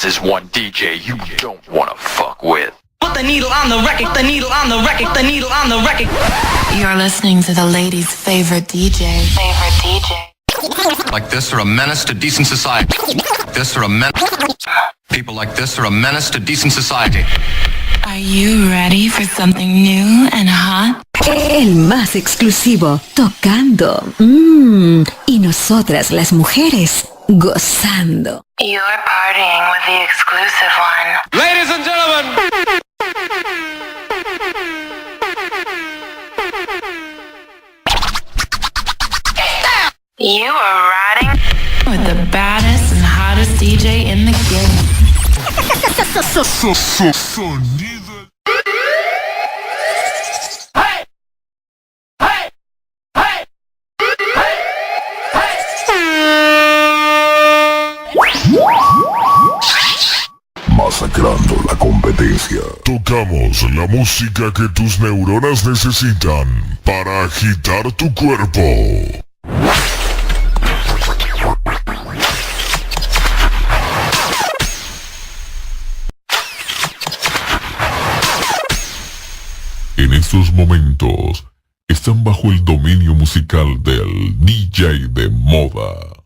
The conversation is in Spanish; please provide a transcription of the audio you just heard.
This is one DJ you don't wanna fuck with. Put the needle on the record, the needle on the record, the needle on the record. You're listening to the ladies' favorite DJ. Like this are a menace to decent society. This are a People like this are a menace to decent society. Are you ready for something new and hot? El más exclusivo, tocando. Y nosotras las mujeres, gozando. You're partying with the exclusive one. Ladies and gentlemen! You are riding with the baddest and hottest DJ in the game. Masacrando la competencia. Tocamos la música que tus neuronas necesitan para agitar tu cuerpo. En estos momentos están bajo el dominio musical del DJ de moda.